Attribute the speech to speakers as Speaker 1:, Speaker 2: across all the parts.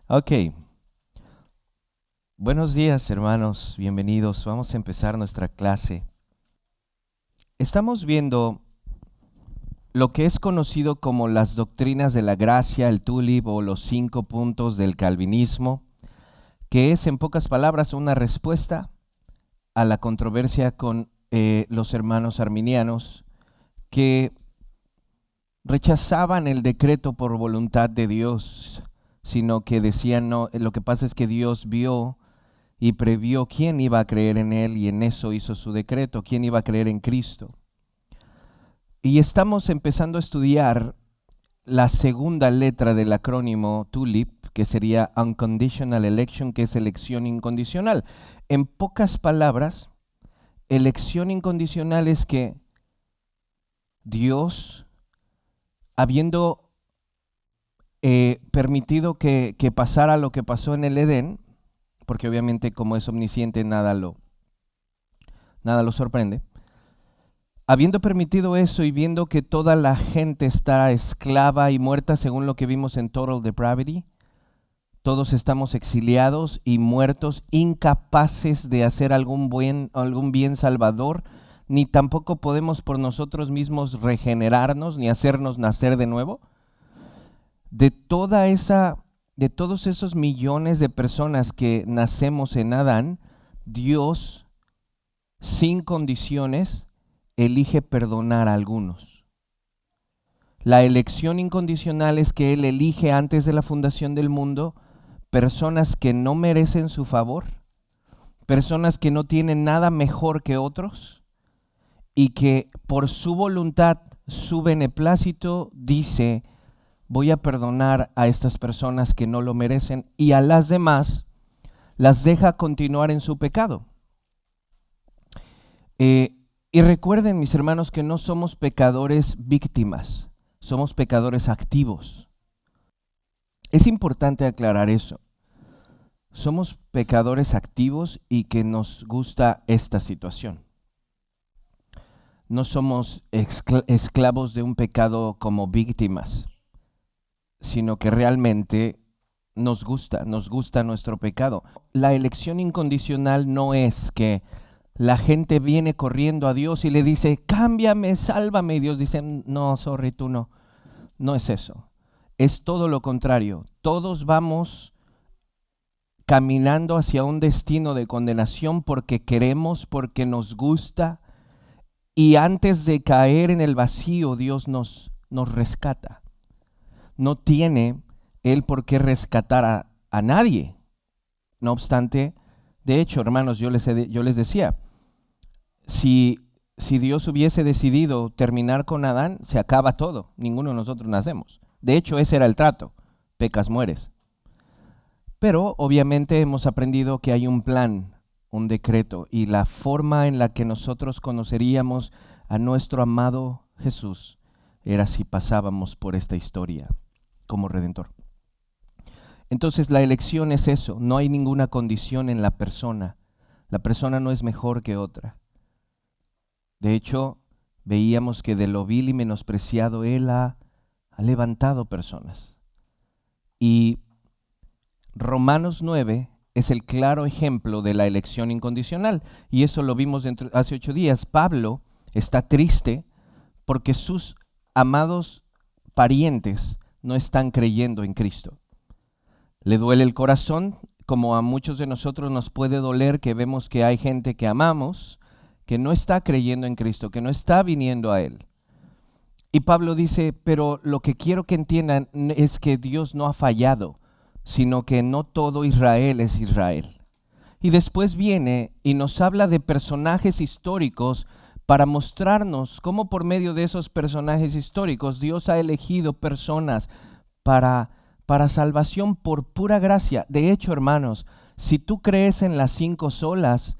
Speaker 1: Ok, buenos días hermanos, bienvenidos. Vamos a empezar nuestra clase. Estamos viendo lo que es conocido como las doctrinas de la gracia, el tulip o los 5 puntos del calvinismo, que es en pocas palabras una respuesta a la controversia con los hermanos arminianos que rechazaban el decreto por voluntad de Dios, sino que decían no, lo que pasa es que Dios vio y previó quién iba a creer en él y en eso hizo su decreto, quién iba a creer en Cristo. Y estamos empezando a estudiar la segunda letra del acrónimo TULIP, que sería Unconditional Election, que es elección incondicional. En pocas palabras, elección incondicional es que Dios, habiendo permitido que pasara lo que pasó en el Edén, porque obviamente como es omnisciente nada lo sorprende, habiendo permitido eso y viendo que toda la gente está esclava y muerta según lo que vimos en Total Depravity, todos estamos exiliados y muertos, incapaces de hacer algún bien salvador, ni tampoco podemos por nosotros mismos regenerarnos ni hacernos nacer de nuevo. De todos esos millones de personas que nacemos en Adán, Dios, sin condiciones, elige perdonar a algunos. La elección incondicional es que Él elige antes de la fundación del mundo personas que no merecen su favor, personas que no tienen nada mejor que otros y que por su voluntad, su beneplácito, dice: voy a perdonar a estas personas que no lo merecen y a las demás las deja continuar en su pecado. Y recuerden, mis hermanos, que no somos pecadores víctimas, somos pecadores activos. Es importante aclarar eso. Somos pecadores activos y que nos gusta esta situación. No somos esclavos de un pecado como víctimas, sino que realmente nos gusta nuestro pecado. La elección incondicional no es que la gente viene corriendo a Dios y le dice: cámbiame, sálvame, y Dios dice: no, sorry, tú no. No es eso. Es todo lo contrario. Todos vamos caminando hacia un destino de condenación porque queremos, porque nos gusta, y antes de caer en el vacío, Dios nos rescata. No tiene Él por qué rescatar a nadie. No obstante, de hecho, hermanos, yo les decía, si Dios hubiese decidido terminar con Adán, se acaba todo, ninguno de nosotros nacemos. De hecho, ese era el trato: pecas, mueres. Pero obviamente hemos aprendido que hay un plan, un decreto, y la forma en la que nosotros conoceríamos a nuestro amado Jesús era si pasábamos por esta historia como Redentor. Entonces la elección es eso, no hay ninguna condición en la persona. La persona no es mejor que otra. De hecho, veíamos que de lo vil y menospreciado Él ha levantado personas. Y Romanos 9 es el claro ejemplo de la elección incondicional. Y eso lo vimos hace 8 días. Pablo está triste porque sus amados parientes no están creyendo en Cristo. Le duele el corazón, como a muchos de nosotros nos puede doler que vemos que hay gente que amamos que no está creyendo en Cristo, que no está viniendo a Él. Y Pablo dice: pero lo que quiero que entiendan es que Dios no ha fallado, sino que no todo Israel es Israel. Y después viene y nos habla de personajes históricos para mostrarnos cómo por medio de esos personajes históricos Dios ha elegido personas para salvación por pura gracia. De hecho, hermanos, si tú crees en las 5 solas,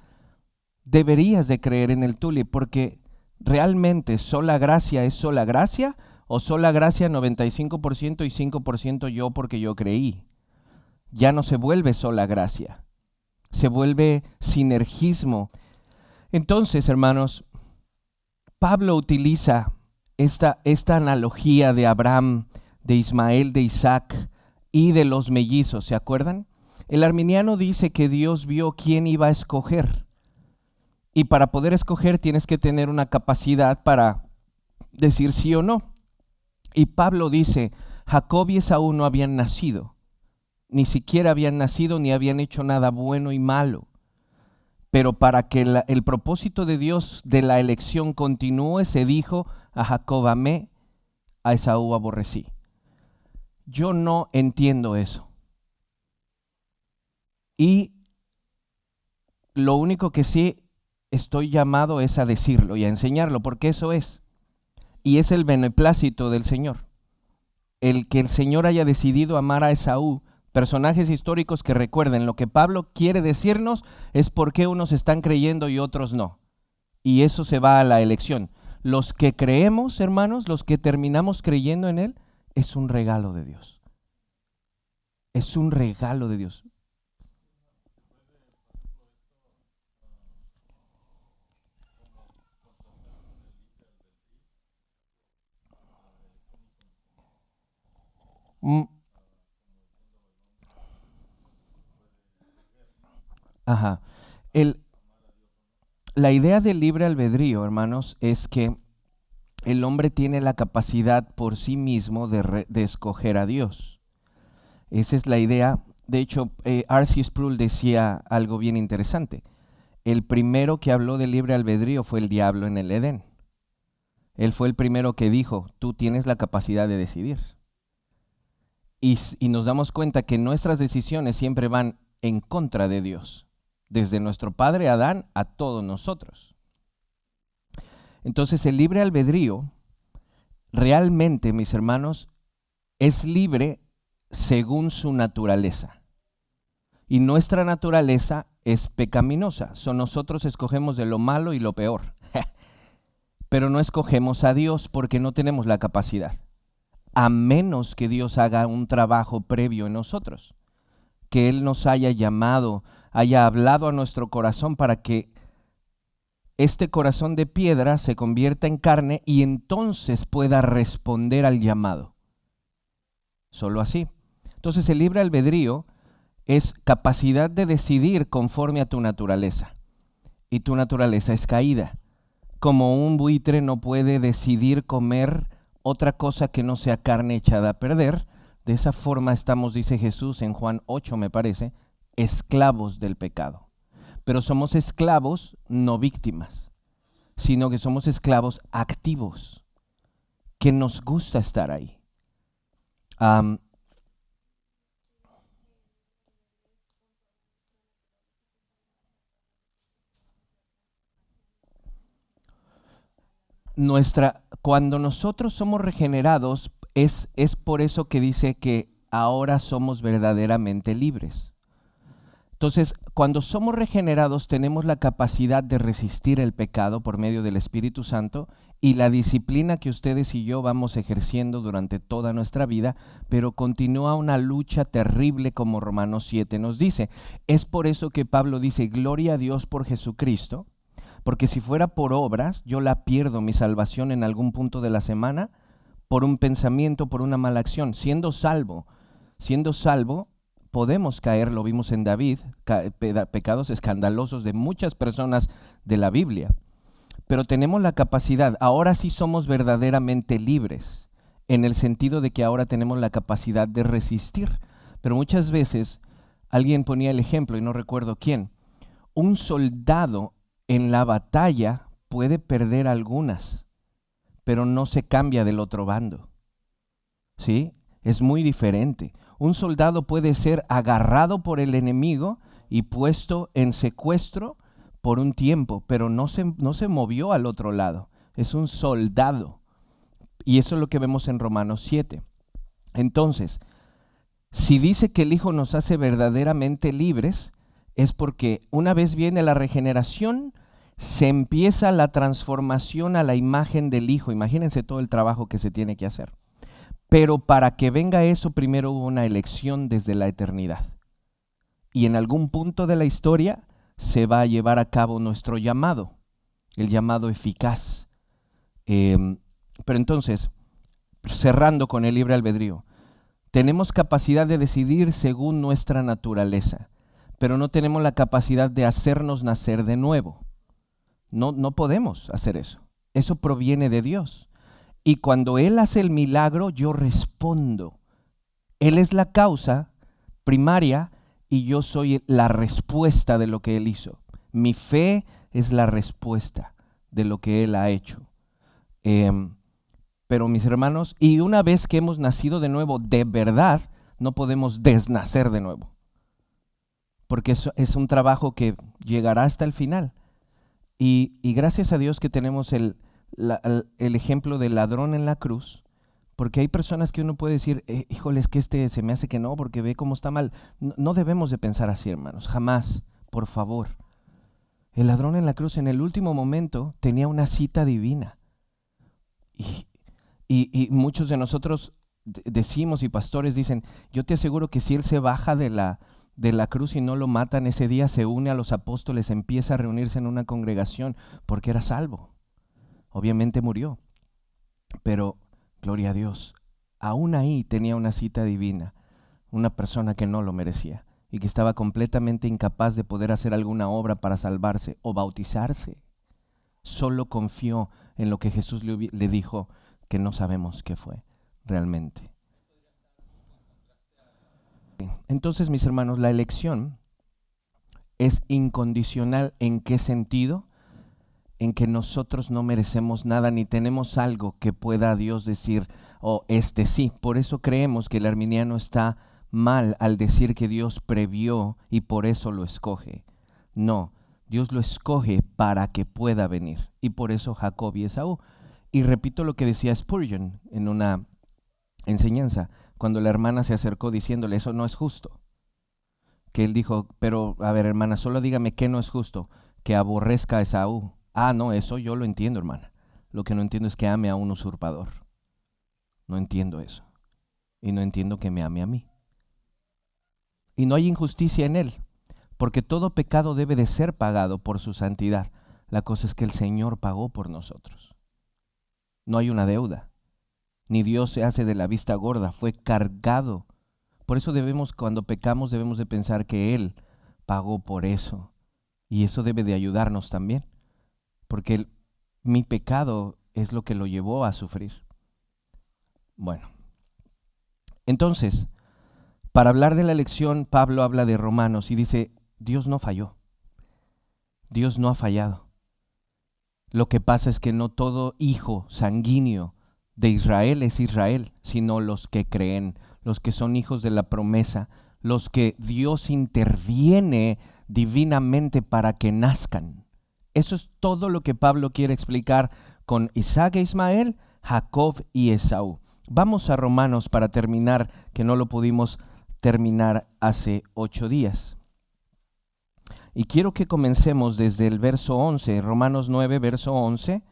Speaker 1: deberías de creer en el tulip, porque realmente sola gracia es sola gracia, o sola gracia 95% y 5% yo porque yo creí. Ya no se vuelve sola gracia, se vuelve sinergismo. Entonces, hermanos, Pablo utiliza esta analogía de Abraham, de Ismael, de Isaac y de los mellizos, ¿se acuerdan? El arminiano dice que Dios vio quién iba a escoger. Y para poder escoger tienes que tener una capacidad para decir sí o no. Y Pablo dice, Jacob y Esaú no habían nacido, ni siquiera habían nacido ni habían hecho nada bueno y malo. Pero para que el propósito de Dios de la elección continúe, se dijo, a Jacob amé, a Esaú aborrecí. Yo no entiendo eso. Y lo único que sí estoy llamado es a decirlo y a enseñarlo, porque eso es. Y es el beneplácito del Señor. El que el Señor haya decidido amar a Esaú. Personajes históricos que recuerden, lo que Pablo quiere decirnos es por qué unos están creyendo y otros no. Y eso se va a la elección. Los que creemos, hermanos, los que terminamos creyendo en Él, es un regalo de Dios. Es un regalo de Dios. Mm, ajá. La idea del libre albedrío, hermanos, es que el hombre tiene la capacidad por sí mismo de escoger a Dios. Esa es la idea. De hecho, R.C. Sproul decía algo bien interesante. El primero que habló de libre albedrío fue el diablo en el Edén. Él fue el primero que dijo, tú tienes la capacidad de decidir. Y nos damos cuenta que nuestras decisiones siempre van en contra de Dios, desde nuestro padre Adán a todos nosotros. Entonces el libre albedrío realmente, mis hermanos, es libre según su naturaleza. Y nuestra naturaleza es pecaminosa. Nosotros escogemos de lo malo y lo peor. Pero no escogemos a Dios porque no tenemos la capacidad. A menos que Dios haga un trabajo previo en nosotros. Que Él nos haya llamado, haya hablado a nuestro corazón para que este corazón de piedra se convierta en carne y entonces pueda responder al llamado. Solo así. Entonces el libre albedrío es capacidad de decidir conforme a tu naturaleza. Y tu naturaleza es caída. Como un buitre no puede decidir comer otra cosa que no sea carne echada a perder, de esa forma estamos, dice Jesús en Juan 8, me parece, esclavos del pecado. Pero somos esclavos no víctimas, sino que somos esclavos activos, que nos gusta estar ahí. Cuando nosotros somos regenerados, es por eso que dice que ahora somos verdaderamente libres. Entonces, cuando somos regenerados, tenemos la capacidad de resistir el pecado por medio del Espíritu Santo y la disciplina que ustedes y yo vamos ejerciendo durante toda nuestra vida, pero continúa una lucha terrible como Romanos 7 nos dice. Es por eso que Pablo dice, gloria a Dios por Jesucristo, porque si fuera por obras, yo la pierdo mi salvación en algún punto de la semana por un pensamiento, por una mala acción. Siendo salvo, podemos caer, lo vimos en David, pecados escandalosos de muchas personas de la Biblia. Pero tenemos la capacidad, ahora sí somos verdaderamente libres, en el sentido de que ahora tenemos la capacidad de resistir. Pero muchas veces, alguien ponía el ejemplo, y no recuerdo quién, un soldado en la batalla puede perder algunas, pero no se cambia del otro bando. ¿Sí? Es muy diferente. Un soldado puede ser agarrado por el enemigo y puesto en secuestro por un tiempo, pero no se movió al otro lado. Es un soldado. Y eso es lo que vemos en Romanos 7. Entonces, si dice que el Hijo nos hace verdaderamente libres, es porque una vez viene la regeneración, se empieza la transformación a la imagen del Hijo. Imagínense todo el trabajo que se tiene que hacer. Pero para que venga eso, primero hubo una elección desde la eternidad. Y en algún punto de la historia se va a llevar a cabo nuestro llamado, el llamado eficaz. Pero entonces, cerrando con el libre albedrío, Tenemos capacidad de decidir según nuestra naturaleza, pero no tenemos la capacidad de hacernos nacer de nuevo. No podemos hacer eso. Eso proviene de Dios. Y cuando Él hace el milagro, yo respondo. Él es la causa primaria y yo soy la respuesta de lo que Él hizo. Mi fe es la respuesta de lo que Él ha hecho. Pero mis hermanos, y una vez que hemos nacido de nuevo, de verdad, no podemos desnacer de nuevo. Porque eso es un trabajo que llegará hasta el final. Y gracias a Dios que tenemos el ejemplo del ladrón en la cruz, porque hay personas que uno puede decir, híjole, es que se me hace que no, porque ve cómo está mal. No debemos de pensar así, hermanos, jamás, por favor. El ladrón en la cruz en el último momento tenía una cita divina. Y muchos de nosotros decimos, y pastores dicen, yo te aseguro que si él se baja de la cruz y no lo matan ese día, se une a los apóstoles, empieza a reunirse en una congregación, porque era salvo. Obviamente murió, pero gloria a Dios, aún ahí tenía una cita divina, una persona que no lo merecía y que estaba completamente incapaz de poder hacer alguna obra para salvarse o bautizarse. Solo confió en lo que Jesús le dijo, que no sabemos qué fue realmente. Entonces, mis hermanos, la elección es incondicional. ¿En qué sentido? En que nosotros no merecemos nada ni tenemos algo que pueda Dios decir, sí. Por eso creemos que el arminiano está mal al decir que Dios previó y por eso lo escoge. No, Dios lo escoge para que pueda venir, y por eso Jacob y Esaú. Y repito lo que decía Spurgeon en una enseñanza, cuando la hermana se acercó diciéndole, eso no es justo. Que él dijo, pero a ver, hermana, solo dígame qué no es justo, que aborrezca a Esaú. Ah, no, eso yo lo entiendo, hermana. Lo que no entiendo es que ame a un usurpador. No entiendo eso. Y no entiendo que me ame a mí. Y no hay injusticia en él, porque todo pecado debe de ser pagado por su santidad. La cosa es que el Señor pagó por nosotros. No hay una deuda. Ni Dios se hace de la vista gorda, fue cargado. Por eso cuando pecamos, debemos de pensar que Él pagó por eso. Y eso debe de ayudarnos también, porque mi pecado es lo que lo llevó a sufrir. Bueno, entonces, para hablar de la elección, Pablo habla de Romanos y dice, Dios no falló. Dios no ha fallado. Lo que pasa es que no todo hijo sanguíneo de Israel es Israel, sino los que creen, los que son hijos de la promesa, los que Dios interviene divinamente para que nazcan. Eso es todo lo que Pablo quiere explicar con Isaac e Ismael, Jacob y Esaú. Vamos a Romanos para terminar, que no lo pudimos terminar hace 8 días. Y quiero que comencemos desde el verso 11, Romanos 9, verso 11,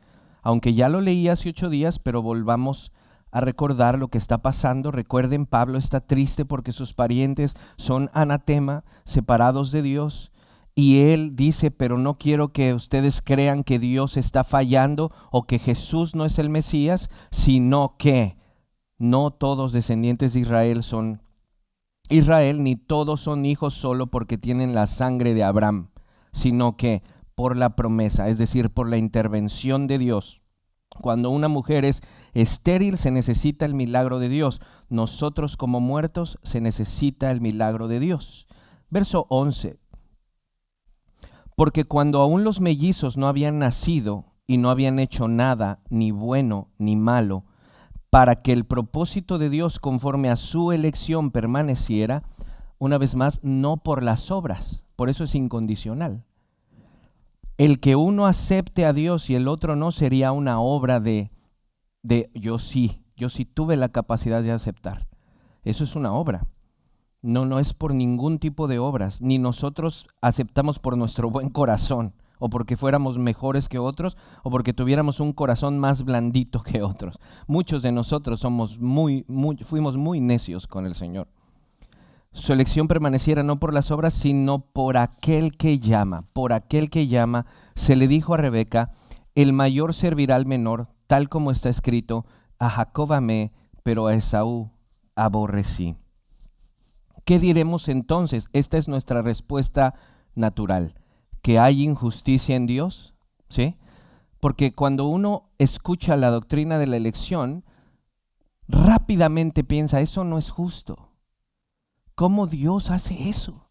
Speaker 1: aunque ya lo leí hace 8 días, pero volvamos a recordar lo que está pasando. Recuerden, Pablo está triste porque sus parientes son anatema, separados de Dios, y él dice, pero no quiero que ustedes crean que Dios está fallando o que Jesús no es el Mesías, sino que no todos descendientes de Israel son Israel, ni todos son hijos solo porque tienen la sangre de Abraham, sino que por la promesa, es decir, por la intervención de Dios. Cuando una mujer es estéril, se necesita el milagro de Dios. Nosotros como muertos, se necesita el milagro de Dios. Verso 11. Porque cuando aún los mellizos no habían nacido y no habían hecho nada, ni bueno ni malo, para que el propósito de Dios conforme a su elección permaneciera, una vez más, no por las obras, por eso es incondicional. El que uno acepte a Dios y el otro no sería una obra de yo sí tuve la capacidad de aceptar. Eso es una obra. No es por ningún tipo de obras, ni nosotros aceptamos por nuestro buen corazón, o porque fuéramos mejores que otros, o porque tuviéramos un corazón más blandito que otros. Muchos de nosotros fuimos muy necios con el Señor. Su elección permaneciera no por las obras, sino por aquel que llama. Por aquel que llama, se le dijo a Rebeca, el mayor servirá al menor, tal como está escrito, a Jacob amé, pero a Esaú aborrecí. ¿Qué diremos entonces? Esta es nuestra respuesta natural. ¿Que hay injusticia en Dios? ¿Sí? Porque cuando uno escucha la doctrina de la elección, rápidamente piensa, eso no es justo. ¿Cómo Dios hace eso?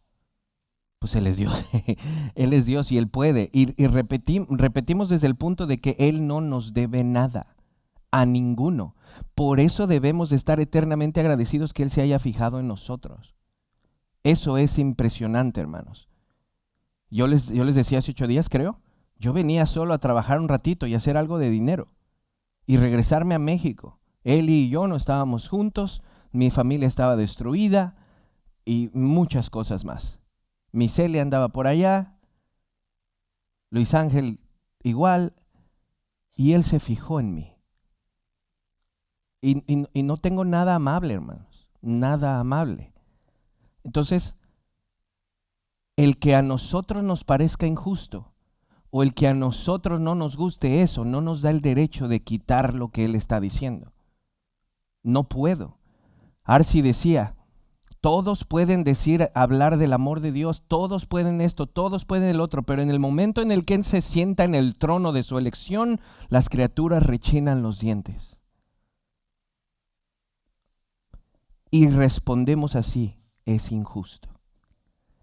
Speaker 1: Pues Él es Dios. Él es Dios y Él puede. Y repetimos desde el punto de que Él no nos debe nada, a ninguno. Por eso debemos de estar eternamente agradecidos que Él se haya fijado en nosotros. Eso es impresionante, hermanos. Yo les decía hace 8 días, creo, yo venía solo a trabajar un ratito y hacer algo de dinero y regresarme a México. Él y yo no estábamos juntos, mi familia estaba destruida y muchas cosas más. Mi Celia andaba por allá, Luis Ángel igual, y Él se fijó en mí. Y no tengo nada amable, hermanos, nada amable. Entonces, el que a nosotros nos parezca injusto o el que a nosotros no nos guste eso, no nos da el derecho de quitar lo que Él está diciendo. No puedo. Arsi decía, todos pueden hablar del amor de Dios, todos pueden esto, todos pueden el otro, pero en el momento en el que Él se sienta en el trono de su elección, las criaturas rechinan los dientes. Y respondemos así, es injusto.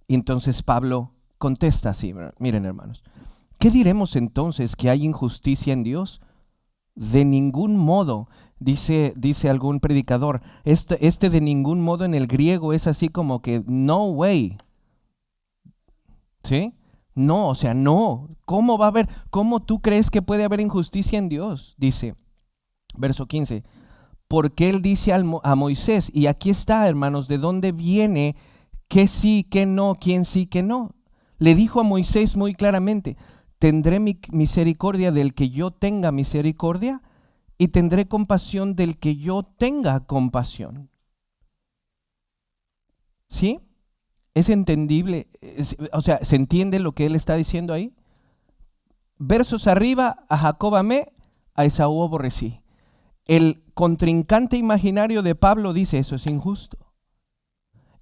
Speaker 1: Y entonces Pablo contesta así, miren hermanos, ¿qué diremos entonces? ¿Que hay injusticia en Dios? De ningún modo, dice algún predicador, este de ningún modo en el griego es así como que no way, ¿sí? No, o sea, no. ¿Cómo va a haber, cómo tú crees que puede haber injusticia en Dios? Dice, verso 15, porque Él dice a Moisés, y aquí está, hermanos, de dónde viene qué sí, qué no, quién sí, qué no. Le dijo a Moisés muy claramente, tendré misericordia del que yo tenga misericordia y tendré compasión del que yo tenga compasión. ¿Sí? ¿Es entendible? O sea, ¿se entiende lo que él está diciendo ahí? Versos arriba, a Jacob amé, a Esaú aborrecí. El contrincante imaginario de Pablo dice, eso es injusto.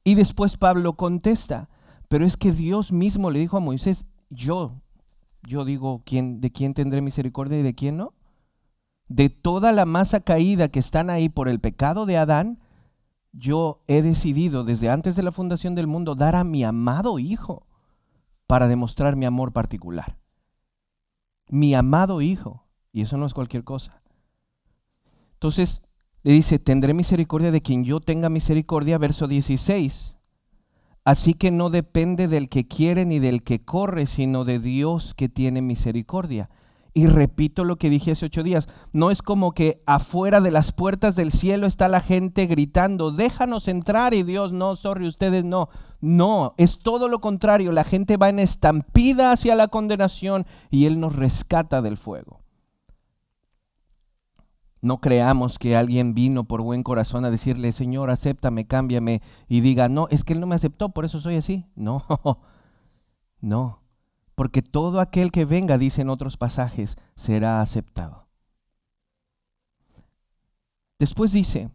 Speaker 1: Y después Pablo contesta, pero es que Dios mismo le dijo a Moisés, yo digo de quién tendré misericordia y de quién no. De toda la masa caída que están ahí por el pecado de Adán, yo he decidido desde antes de la fundación del mundo dar a mi amado Hijo para demostrar mi amor particular. Mi amado Hijo, y eso no es cualquier cosa. Entonces le dice, tendré misericordia de quien yo tenga misericordia, verso 16. Así que no depende del que quiere ni del que corre, sino de Dios que tiene misericordia. Y repito lo que dije hace 8 días, no es como que afuera de las puertas del cielo está la gente gritando, déjanos entrar, y Dios, no, sorry, ustedes no. No, es todo lo contrario, la gente va en estampida hacia la condenación y Él nos rescata del fuego. No creamos que alguien vino por buen corazón a decirle, Señor, acéptame, cámbiame, y diga, no, es que Él no me aceptó, por eso soy así. No, no, porque todo aquel que venga, dicen otros pasajes, será aceptado. Después dice,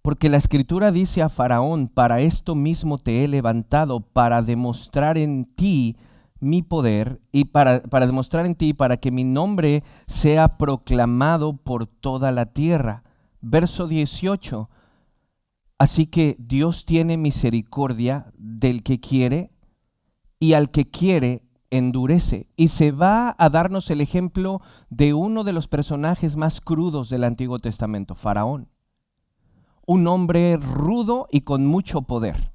Speaker 1: porque la Escritura dice a Faraón, para esto mismo te he levantado, para demostrar en ti mi poder y para demostrar en ti, para que mi nombre sea proclamado por toda la tierra. Verso 18, así que Dios tiene misericordia del que quiere y al que quiere endurece. Y se va a darnos el ejemplo de uno de los personajes más crudos del Antiguo Testamento, Faraón. Un hombre rudo y con mucho poder.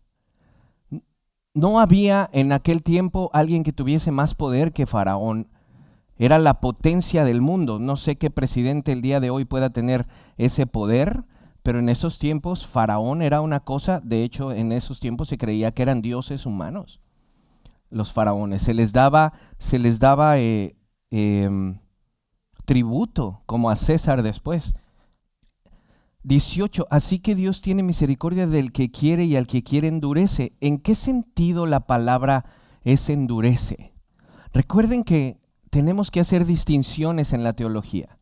Speaker 1: No había en aquel tiempo alguien que tuviese más poder que Faraón. Era la potencia del mundo. No sé qué presidente el día de hoy pueda tener ese poder, pero en esos tiempos Faraón era una cosa. De hecho, en esos tiempos se creía que eran dioses humanos, los faraones. Se les daba tributo, como a César después. 18, así que Dios tiene misericordia del que quiere y al que quiere endurece. ¿En qué sentido la palabra es endurece? Recuerden que tenemos que hacer distinciones en la teología.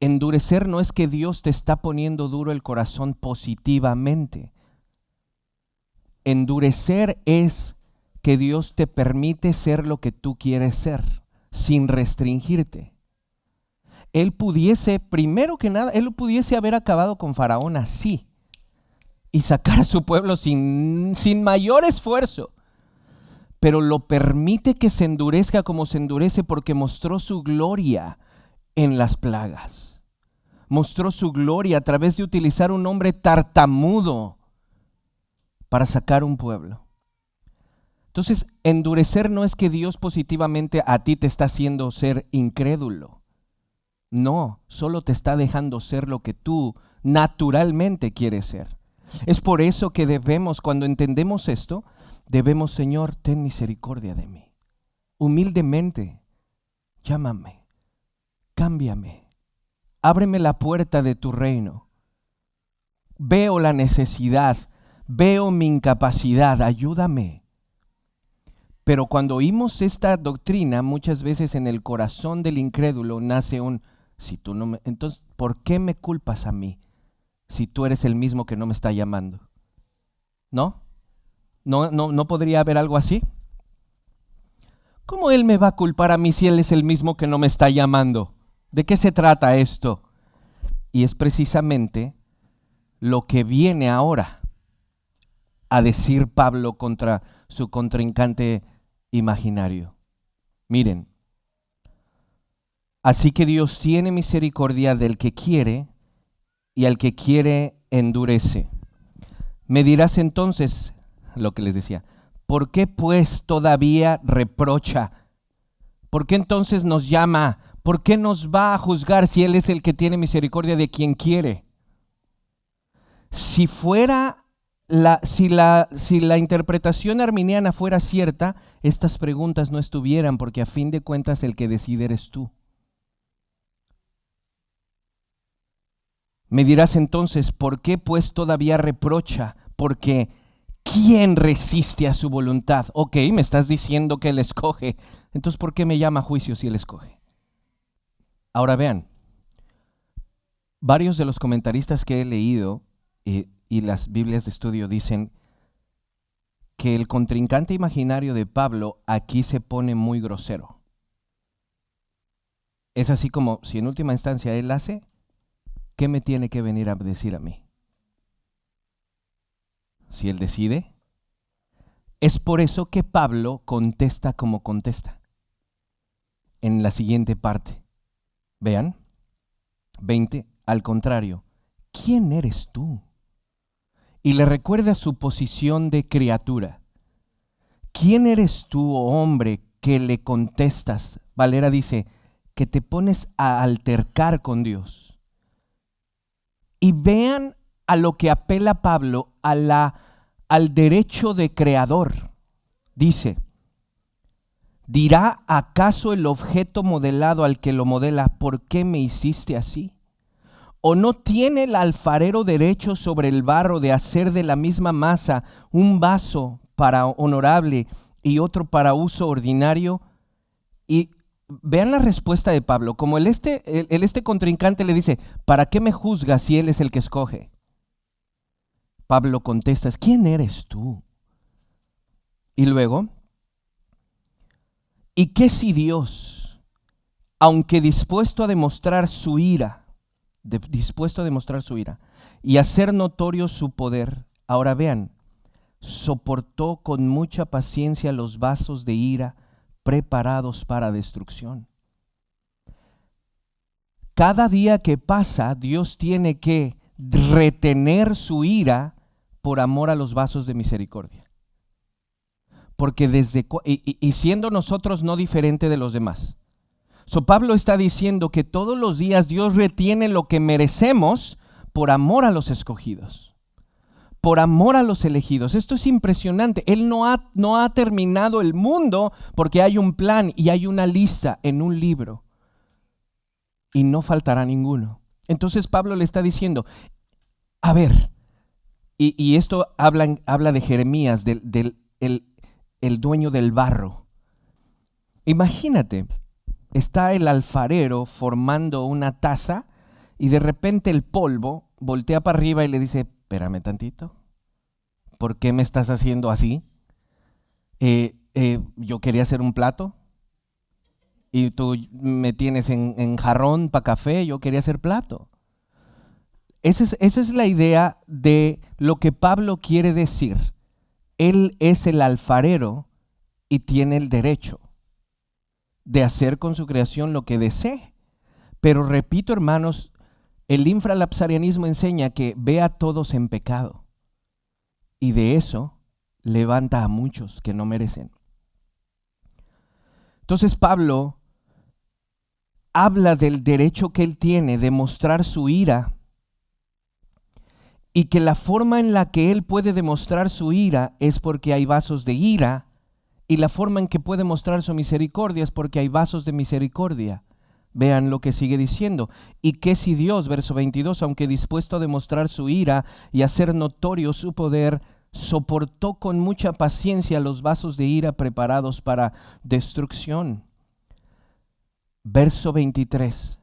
Speaker 1: endurecer no es que Dios te está poniendo duro el corazón positivamente. Endurecer es que Dios te permite ser lo que tú quieres ser, sin restringirte. Él pudiese, primero que nada, Él pudiese haber acabado con Faraón así y sacar a su pueblo sin mayor esfuerzo. Pero lo permite que se endurezca como se endurece porque mostró su gloria en las plagas. Mostró su gloria a través de utilizar un hombre tartamudo para sacar un pueblo. Entonces, endurecer no es que Dios positivamente a ti te está haciendo ser incrédulo. No, solo te está dejando ser lo que tú naturalmente quieres ser. Es por eso que debemos, cuando entendemos esto, debemos, Señor, ten misericordia de mí. Humildemente, llámame, cámbiame, ábreme la puerta de tu reino. Veo la necesidad, veo mi incapacidad, ayúdame. Pero cuando oímos esta doctrina, muchas veces en el corazón del incrédulo nace si tú no me, entonces, ¿por qué me culpas a mí si tú eres el mismo que no me está llamando? ¿No? ¿No podría haber algo así? ¿Cómo Él me va a culpar a mí si Él es el mismo que no me está llamando? ¿De qué se trata esto? Y es precisamente lo que viene ahora a decir Pablo contra su contrincante imaginario. Miren, así que Dios tiene misericordia del que quiere y al que quiere endurece. Me dirás entonces, lo que les decía, ¿por qué pues todavía reprocha? ¿Por qué entonces nos llama? ¿Por qué nos va a juzgar si Él es el que tiene misericordia de quien quiere? Si la interpretación arminiana fuera cierta, estas preguntas no estuvieran, porque a fin de cuentas el que decide eres tú. Me dirás entonces, ¿por qué pues todavía reprocha? Porque ¿quién resiste a su voluntad? Ok, me estás diciendo que Él escoge. Entonces, ¿por qué me llama a juicio si Él escoge? Ahora vean, varios de los comentaristas que he leído y las Biblias de estudio dicen que el contrincante imaginario de Pablo aquí se pone muy grosero. Es así como, si en última instancia Él hace, ¿qué me tiene que venir a decir a mí? Si Él decide. Es por eso que Pablo contesta como contesta. En la siguiente parte. Vean, 20, al contrario, ¿quién eres tú? Y le recuerda su posición de criatura. ¿Quién eres tú, oh hombre, que le contestas? Valera dice, que te pones a altercar con Dios. Y vean a lo que apela Pablo, al derecho de creador. Dice, ¿dirá acaso el objeto modelado al que lo modela, ¿por qué me hiciste así? ¿O no tiene el alfarero derecho sobre el barro de hacer de la misma masa un vaso para honorable y otro para uso ordinario? Y vean la respuesta de Pablo, como el contrincante le dice, ¿para qué me juzgas si Él es el que escoge? Pablo contesta, ¿quién eres tú? Y luego, ¿y qué si Dios, aunque dispuesto a demostrar su ira y hacer notorio su poder, ahora vean, soportó con mucha paciencia los vasos de ira preparados para destrucción? Cada día que pasa, Dios tiene que retener su ira por amor a los vasos de misericordia. Porque y siendo nosotros no diferente de los demás. Pablo está diciendo que todos los días Dios retiene lo que merecemos por amor a los escogidos, por amor a los elegidos. Esto es impresionante. Él no ha terminado el mundo porque hay un plan y hay una lista en un libro y no faltará ninguno. Entonces Pablo le está diciendo, a ver, y esto habla de Jeremías, el dueño del barro. Imagínate, está el alfarero formando una taza y de repente el polvo voltea para arriba y le dice, espérame tantito, ¿por qué me estás haciendo así? Yo quería hacer un plato y tú me tienes en jarrón para café, yo quería hacer plato. Esa es la idea de lo que Pablo quiere decir. Él es el alfarero y tiene el derecho de hacer con su creación lo que desee. Pero repito, hermanos, el infralapsarianismo enseña que ve a todos en pecado y de eso levanta a muchos que no merecen. Entonces Pablo habla del derecho que él tiene de mostrar su ira y que la forma en la que él puede demostrar su ira es porque hay vasos de ira, y la forma en que puede mostrar su misericordia es porque hay vasos de misericordia. Vean lo que sigue diciendo. Y que si Dios, verso 22, aunque dispuesto a demostrar su ira y hacer notorio su poder, soportó con mucha paciencia los vasos de ira preparados para destrucción. Verso 23.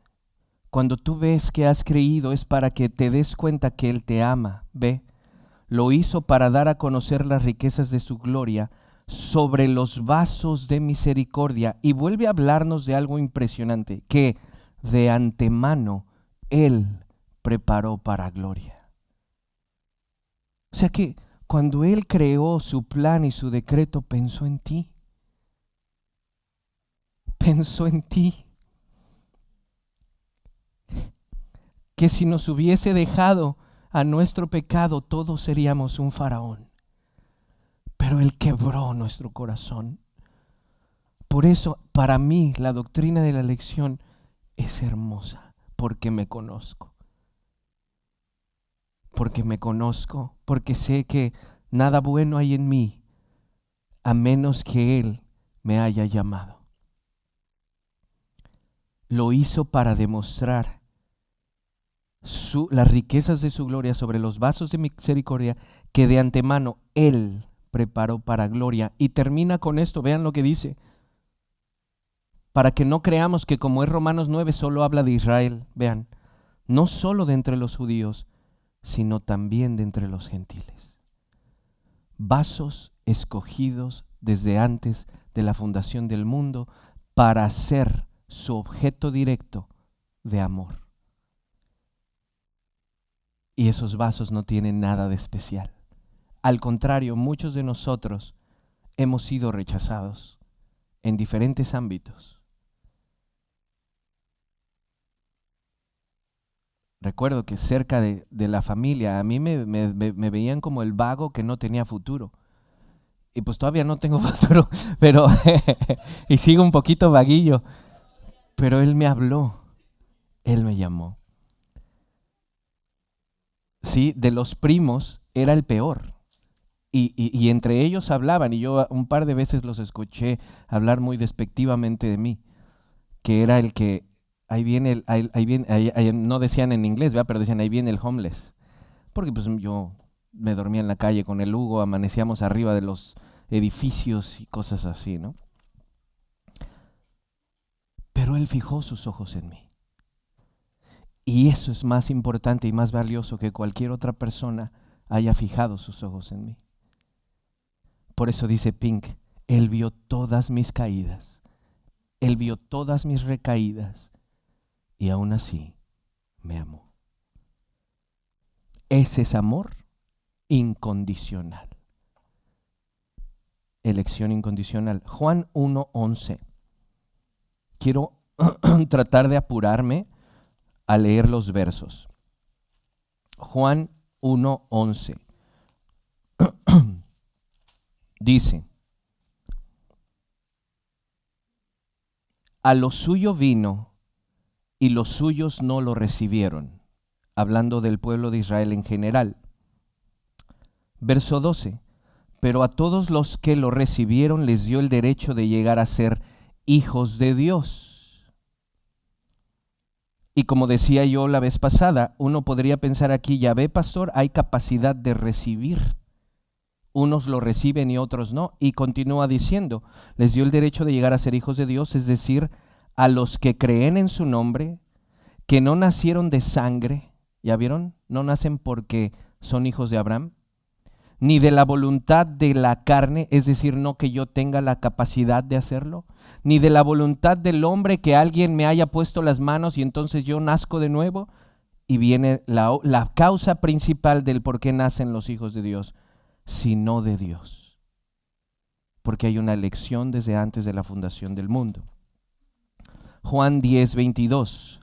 Speaker 1: Cuando tú ves que has creído es para que te des cuenta que Él te ama. Ve, lo hizo para dar a conocer las riquezas de su gloria sobre los vasos de misericordia. Y vuelve a hablarnos de algo impresionante, que de antemano Él preparó para gloria. O sea que cuando Él creó su plan y su decreto, pensó en ti. Pensó en ti. Que si nos hubiese dejado a nuestro pecado, todos seríamos un faraón. Pero Él quebró nuestro corazón. Por eso, para mí, la doctrina de la elección es hermosa, porque me conozco. Porque me conozco, porque sé que nada bueno hay en mí, a menos que Él me haya llamado. Lo hizo para demostrar las riquezas de su gloria sobre los vasos de misericordia que de antemano Él preparó para gloria. Y termina con esto, vean lo que dice, para que no creamos que como es Romanos 9 solo habla de Israel, vean, no solo de entre los judíos, sino también de entre los gentiles. Vasos escogidos desde antes de la fundación del mundo para ser su objeto directo de amor. Y esos vasos no tienen nada de especial. Al contrario, muchos de nosotros hemos sido rechazados en diferentes ámbitos. Recuerdo que cerca de la familia a mí me veían como el vago que no tenía futuro. Y pues todavía no tengo futuro, pero y sigo un poquito vaguillo. Pero Él me habló, Él me llamó. Sí, de los primos era el peor. Y entre ellos hablaban, y yo un par de veces los escuché hablar muy despectivamente de mí, que era el que, ahí viene, no decían en inglés, ¿verdad? Pero decían, ahí viene el homeless. Porque pues yo me dormía en la calle con el Hugo, amanecíamos arriba de los edificios y cosas así, ¿no? Pero Él fijó sus ojos en mí. Y eso es más importante y más valioso que cualquier otra persona haya fijado sus ojos en mí. Por eso dice Pink, Él vio todas mis caídas, Él vio todas mis recaídas y aún así me amó. Ese es amor incondicional. Elección incondicional. Juan 1:11. Quiero tratar de apurarme a leer los versos. Juan 1:11. Dice, a lo suyo vino y los suyos no lo recibieron, hablando del pueblo de Israel en general. Verso 12, pero a todos los que lo recibieron les dio el derecho de llegar a ser hijos de Dios. Y como decía yo la vez pasada, uno podría pensar aquí, ya ve, pastor, hay capacidad de recibir. Unos lo reciben y otros no. Y continúa diciendo, les dio el derecho de llegar a ser hijos de Dios, es decir, a los que creen en su nombre, que no nacieron de sangre, ¿ya vieron? No nacen porque son hijos de Abraham, ni de la voluntad de la carne, es decir, no que yo tenga la capacidad de hacerlo, ni de la voluntad del hombre que alguien me haya puesto las manos y entonces yo nazco de nuevo. Y viene la causa principal del por qué nacen los hijos de Dios, sino de Dios. Porque hay una elección desde antes de la fundación del mundo. Juan 10:22.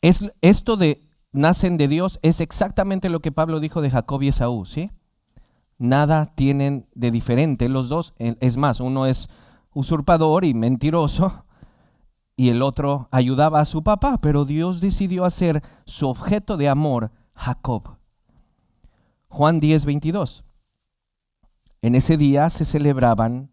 Speaker 1: Esto de nacen de Dios es exactamente lo que Pablo dijo de Jacob y Esaú, ¿sí? Nada tienen de diferente los dos. Es más, uno es usurpador y mentiroso y el otro ayudaba a su papá, pero Dios decidió hacer su objeto de amor Jacob. Juan 10:22. En ese día se celebraba en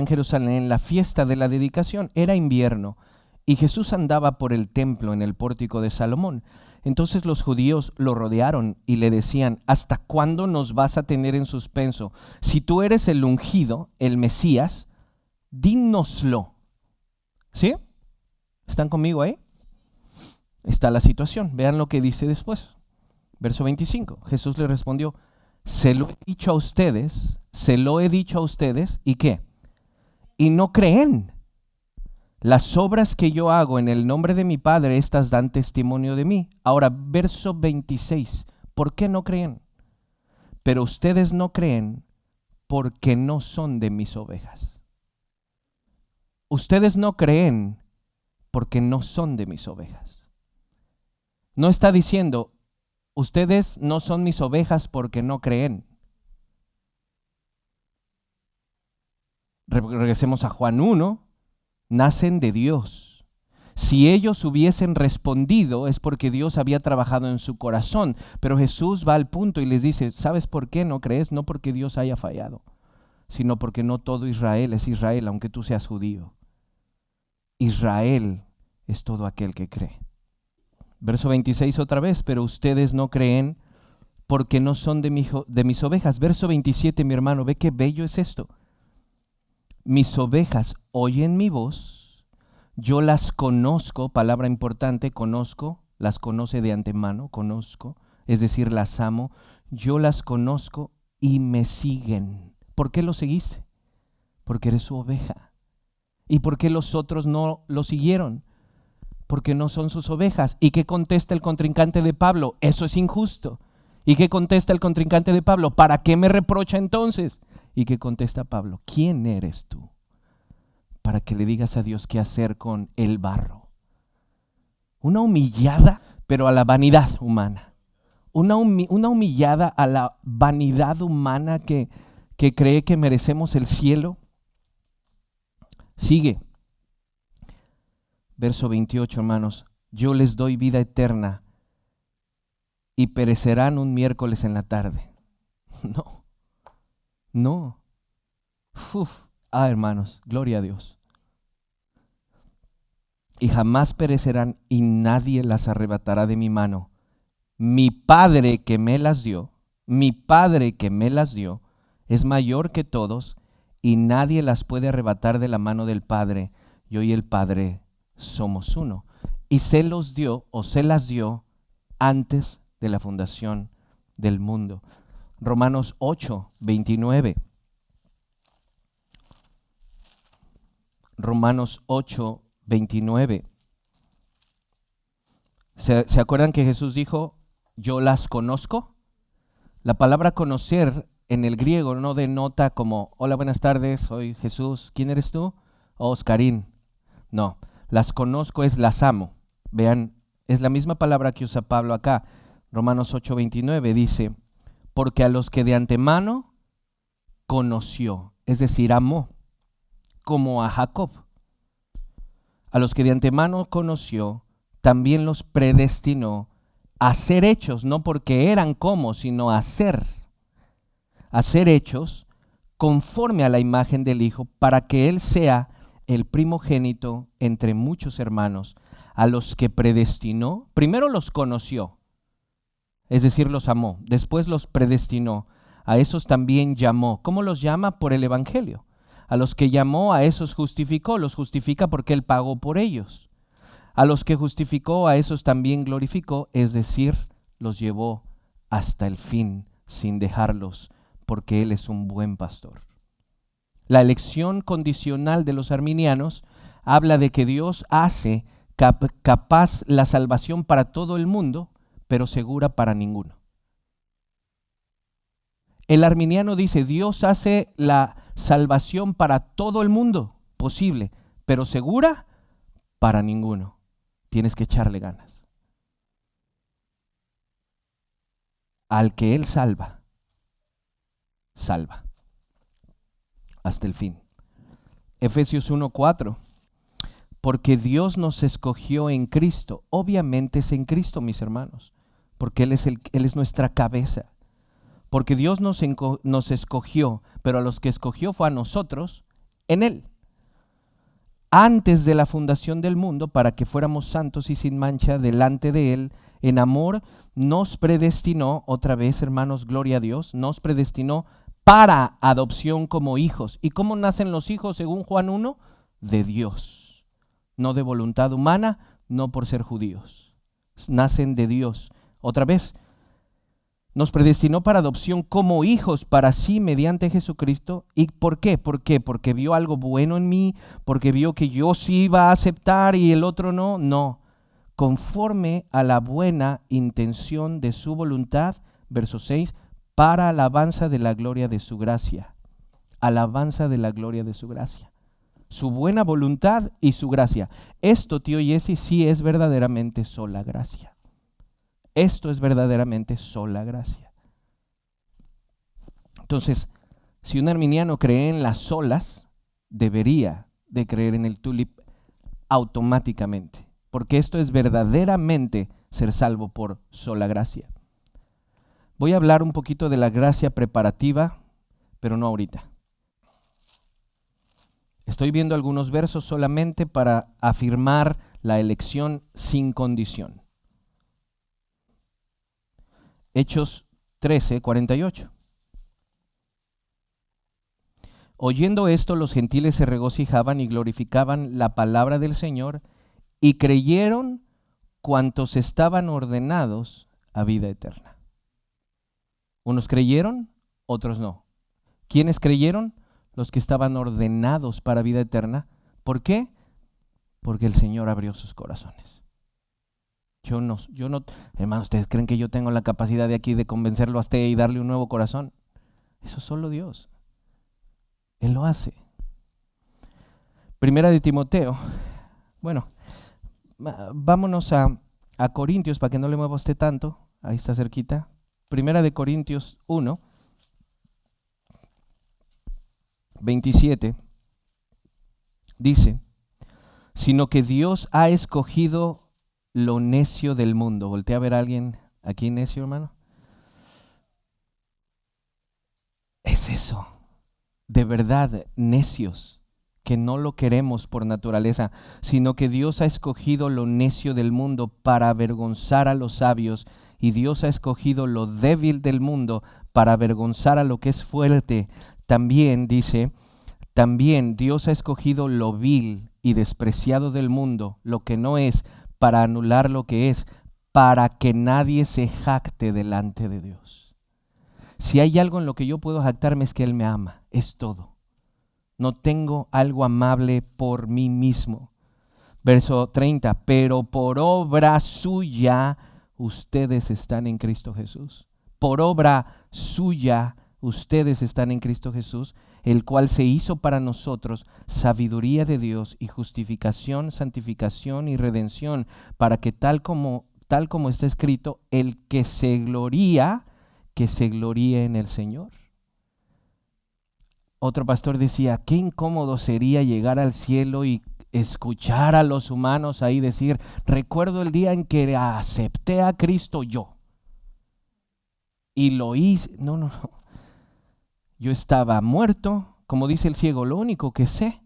Speaker 1: Jerusalén la fiesta de la dedicación. Era invierno y Jesús andaba por el templo en el pórtico de Salomón. Entonces los judíos lo rodearon y le decían: ¿hasta cuándo nos vas a tener en suspenso? Si tú eres el ungido, el Mesías, dínoslo. ¿Sí? ¿Están conmigo ahí? Está la situación. Vean lo que dice después. Verso 25. Jesús le respondió: se lo he dicho a ustedes, ¿y qué? Y no creen. Las obras que yo hago en el nombre de mi Padre, estas dan testimonio de mí. Ahora, verso 26. ¿Por qué no creen? Pero ustedes no creen porque no son de mis ovejas. Ustedes no creen porque no son de mis ovejas. No está diciendo, ustedes no son mis ovejas porque no creen. Regresemos a Juan 1, nacen de Dios. Si ellos hubiesen respondido es porque Dios había trabajado en su corazón, pero Jesús va al punto y les dice: ¿sabes por qué no crees? No porque Dios haya fallado, sino porque no todo Israel es Israel, aunque tú seas judío. Israel es todo aquel que cree. Verso 26 otra vez: pero ustedes no creen porque no son de mis ovejas. Verso 27, mi hermano, ve qué bello es esto. Mis ovejas oyen mi voz, yo las conozco, palabra importante, conozco, las conoce de antemano, conozco, es decir, las amo, yo las conozco y me siguen. ¿Por qué lo seguiste? Porque eres su oveja. ¿Y por qué los otros no lo siguieron? Porque no son sus ovejas. ¿Y qué contesta el contrincante de Pablo? Eso es injusto. ¿Y qué contesta el contrincante de Pablo? ¿Para qué me reprocha entonces? ¿Y qué contesta Pablo? ¿Quién eres tú para que le digas a Dios qué hacer con el barro? Una humillada, pero a la vanidad humana. Una humillada a la vanidad humana que cree que merecemos el cielo. Sigue. Verso 28, hermanos. Yo les doy vida eterna y perecerán un miércoles en la tarde. No. Hermanos, gloria a Dios. Y jamás perecerán y nadie las arrebatará de mi mano. Mi Padre que me las dio, es mayor que todos y nadie las puede arrebatar de la mano del Padre. Yo y el Padre somos uno. Y se las dio antes de la fundación del mundo. Romanos 8:29. Romanos 8:29. ¿Se acuerdan que Jesús dijo: yo las conozco? La palabra conocer en el griego no denota como: hola, buenas tardes, soy Jesús. ¿Quién eres tú? Oscarín. No, las conozco es las amo. Vean, es la misma palabra que usa Pablo acá. Romanos 8:29 dice: porque a los que de antemano conoció, es decir, amó, como a Jacob. A los que de antemano conoció, también los predestinó a ser hechos, no porque eran como, sino a ser hechos conforme a la imagen del Hijo, para que Él sea el primogénito entre muchos hermanos. A los que predestinó, primero los conoció, es decir, los amó, después los predestinó, a esos también llamó. ¿Cómo los llama? Por el Evangelio. A los que llamó, a esos justificó, los justifica porque Él pagó por ellos. A los que justificó, a esos también glorificó, es decir, los llevó hasta el fin sin dejarlos, porque Él es un buen pastor. La elección condicional de los arminianos habla de que Dios hace capaz la salvación para todo el mundo, pero segura para ninguno. El arminiano dice, Dios hace la salvación para todo el mundo posible, pero segura para ninguno. Tienes que echarle ganas. Al que Él salva, salva hasta el fin. Efesios 1:4. Porque Dios nos escogió en Cristo. Obviamente es en Cristo, mis hermanos, porque Él es nuestra cabeza. Porque Dios nos escogió, pero a los que escogió fue a nosotros en Él, antes de la fundación del mundo, para que fuéramos santos y sin mancha delante de Él. En amor nos predestinó, otra vez, hermanos, gloria a Dios, nos predestinó para adopción como hijos. ¿Y cómo nacen los hijos según Juan 1? De Dios, no de voluntad humana, no por ser judíos. Nacen de Dios. Otra vez, nos predestinó para adopción como hijos para sí mediante Jesucristo. ¿Y por qué? ¿Por qué? ¿Porque vio algo bueno en mí? ¿Porque vio que yo sí iba a aceptar y el otro no? No. Conforme a la buena intención de su voluntad, verso 6, para alabanza de la gloria de su gracia. Alabanza de la gloria de su gracia. Su buena voluntad y su gracia. Esto, tío Jesse, sí es verdaderamente sola gracia. Esto es verdaderamente sola gracia. Entonces, si un arminiano cree en las solas, debería de creer en el tulip automáticamente, porque esto es verdaderamente ser salvo por sola gracia. Voy a hablar un poquito de la gracia preparativa, pero no ahorita. Estoy viendo algunos versos solamente para afirmar la elección sin condición. Hechos 13:48. Oyendo esto, los gentiles se regocijaban y glorificaban la palabra del Señor, y creyeron cuantos estaban ordenados a vida eterna. Unos creyeron, otros no. ¿Quiénes creyeron? Los que estaban ordenados para vida eterna. ¿Por qué? Porque el Señor abrió sus corazones. Yo no, hermano, ¿ustedes creen que yo tengo la capacidad de aquí de convencerlo a usted y darle un nuevo corazón? Eso es solo Dios. Él lo hace. Primera de Timoteo. Bueno, vámonos a Corintios para que no le mueva a usted tanto. Ahí está cerquita. Primera de Corintios 1, 27. Dice, sino que Dios ha escogido lo necio del mundo. Voltea a ver a alguien aquí necio, hermano. Es eso, de verdad, necios, que no lo queremos por naturaleza, sino que Dios ha escogido lo necio del mundo para avergonzar a los sabios, y Dios ha escogido lo débil del mundo para avergonzar a lo que es fuerte. También dice, también Dios ha escogido lo vil y despreciado del mundo, lo que no es, para anular lo que es, para que nadie se jacte delante de Dios. Si hay algo en lo que yo puedo jactarme es que Él me ama, es todo. No tengo algo amable por mí mismo. Verso 30, pero por obra suya ustedes están en Cristo Jesús. Por obra suya ustedes están en Cristo Jesús, el cual se hizo para nosotros sabiduría de Dios y justificación, santificación y redención, para que tal como está escrito, el que se gloríe en el Señor. Otro pastor decía, qué incómodo sería llegar al cielo y escuchar a los humanos ahí decir, recuerdo el día en que acepté a Cristo yo. Y lo hice. No. Yo estaba muerto, como dice el ciego, lo único que sé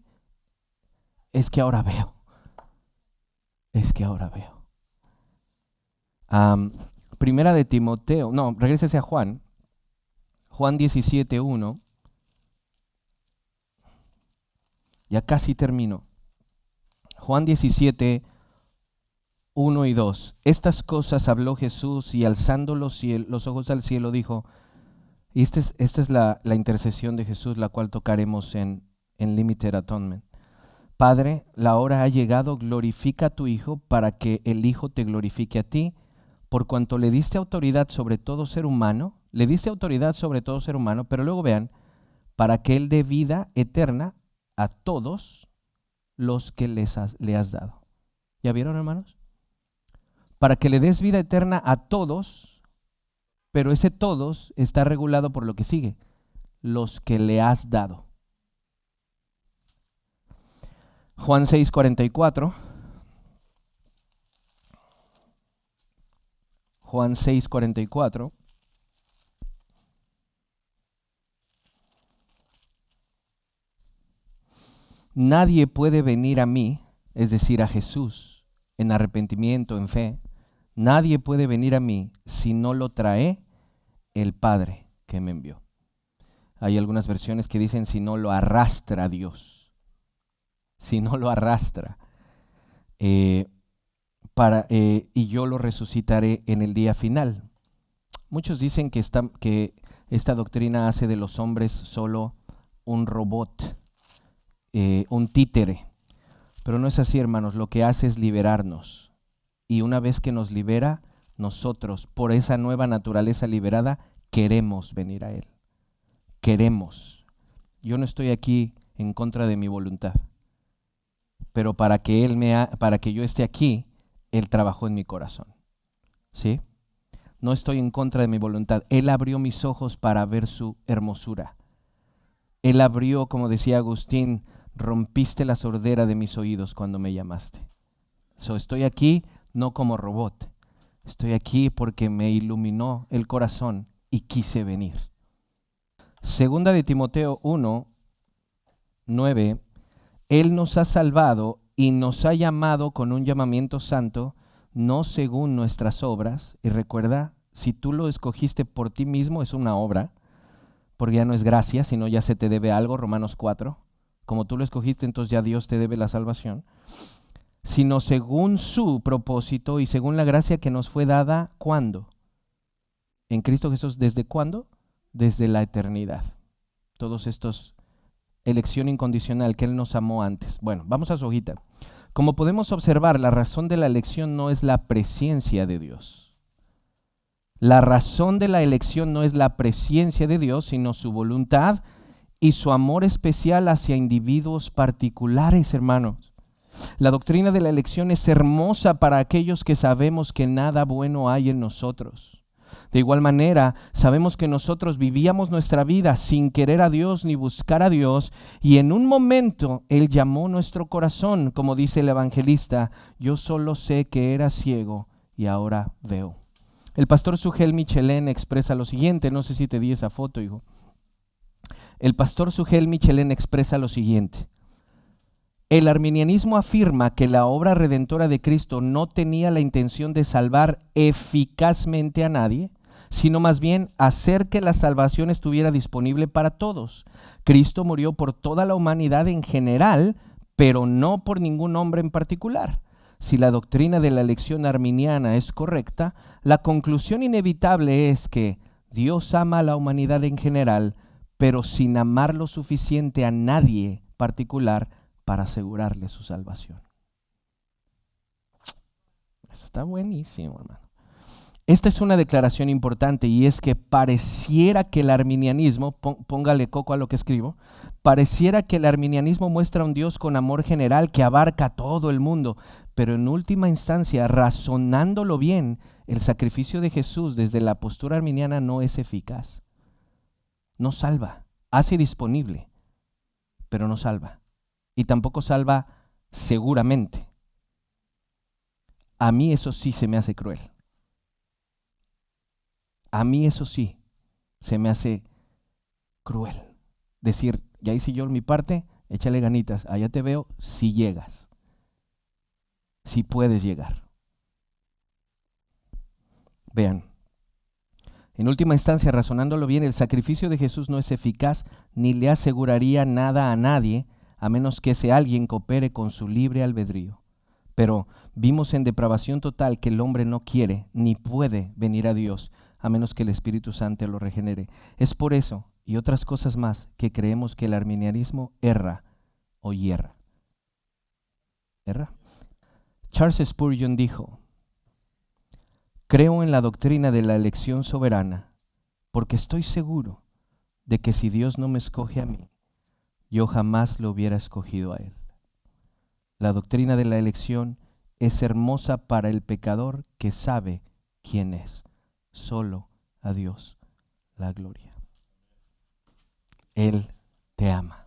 Speaker 1: es que ahora veo. Primera de Timoteo, no, regrésese a Juan 17:1. Ya casi termino. Juan 17, 1 y 2. Estas cosas habló Jesús y alzando los ojos al cielo dijo, y esta es la intercesión de Jesús, la cual tocaremos en Limited Atonement. Padre, la hora ha llegado, glorifica a tu Hijo para que el Hijo te glorifique a ti, por cuanto le diste autoridad sobre todo ser humano, pero luego vean, para que Él dé vida eterna a todos los que le has dado. ¿Ya vieron, hermanos? Para que le des vida eterna a todos, pero ese todos está regulado por lo que sigue, los que le has dado. Juan 6:44. Juan 6:44. Nadie puede venir a mí, es decir, a Jesús, en arrepentimiento, en fe. Nadie puede venir a mí si no lo trae el Padre que me envió. Hay algunas versiones que dicen si no lo arrastra Dios. Si no lo arrastra. Y yo lo resucitaré en el día final. Muchos dicen que esta doctrina hace de los hombres solo un robot, un títere. Pero no es así, hermanos. Lo que hace es liberarnos. Y una vez que nos libera, nosotros, por esa nueva naturaleza liberada, queremos venir a Él. Queremos. Yo no estoy aquí en contra de mi voluntad. Pero para que yo esté aquí, Él trabajó en mi corazón. ¿Sí? No estoy en contra de mi voluntad. Él abrió mis ojos para ver su hermosura. Él abrió, como decía Agustín, rompiste la sordera de mis oídos cuando me llamaste. Estoy aquí no como robot. Estoy aquí porque me iluminó el corazón y quise venir. Segunda de Timoteo 1:9. Él nos ha salvado y nos ha llamado con un llamamiento santo, no según nuestras obras. Y recuerda, si tú lo escogiste por ti mismo, es una obra, porque ya no es gracia, sino ya se te debe algo, Romanos 4. Como tú lo escogiste, entonces ya Dios te debe la salvación. Sino según su propósito y según la gracia que nos fue dada, ¿cuándo? En Cristo Jesús, ¿desde cuándo? Desde la eternidad. Todos estos elección incondicional que Él nos amó antes. Bueno, vamos a su hojita. Como podemos observar, la razón de la elección no es la presciencia de Dios. La razón de la elección no es la presciencia de Dios, sino su voluntad y su amor especial hacia individuos particulares, hermanos. La doctrina de la elección es hermosa para aquellos que sabemos que nada bueno hay en nosotros. De igual manera, sabemos que nosotros vivíamos nuestra vida sin querer a Dios ni buscar a Dios, y en un momento Él llamó nuestro corazón, como dice el evangelista, yo solo sé que era ciego y ahora veo. El pastor Sugel Michelén expresa lo siguiente, no sé si te di esa foto, hijo. El pastor Sugel Michelén expresa lo siguiente. El arminianismo afirma que la obra redentora de Cristo no tenía la intención de salvar eficazmente a nadie, sino más bien hacer que la salvación estuviera disponible para todos. Cristo murió por toda la humanidad en general, pero no por ningún hombre en particular. Si la doctrina de la elección arminiana es correcta, la conclusión inevitable es que Dios ama a la humanidad en general, pero sin amar lo suficiente a nadie particular para asegurarle su salvación. Está buenísimo, hermano. Esta es una declaración importante, y es que pareciera que el arminianismo, póngale coco a lo que escribo, pareciera que el arminianismo muestra un Dios con amor general que abarca a todo el mundo, pero en última instancia, razonándolo bien, el sacrificio de Jesús desde la postura arminiana no es eficaz. No salva, hace disponible, pero no salva. Y tampoco salva seguramente. A mí eso sí se me hace cruel. A mí eso sí se me hace cruel. Decir, ya hice yo mi parte, échale ganitas, allá te veo si llegas. Si puedes llegar. Vean, en última instancia, razonándolo bien, el sacrificio de Jesús no es eficaz ni le aseguraría nada a nadie, a menos que ese alguien coopere con su libre albedrío. Pero vimos en depravación total que el hombre no quiere ni puede venir a Dios a menos que el Espíritu Santo lo regenere. Es por eso y otras cosas más que creemos que el arminianismo erra o hierra. ¿Erra? Charles Spurgeon dijo: creo en la doctrina de la elección soberana porque estoy seguro de que si Dios no me escoge a mí, yo jamás lo hubiera escogido a Él. La doctrina de la elección es hermosa para el pecador que sabe quién es. Solo a Dios la gloria. Él te ama.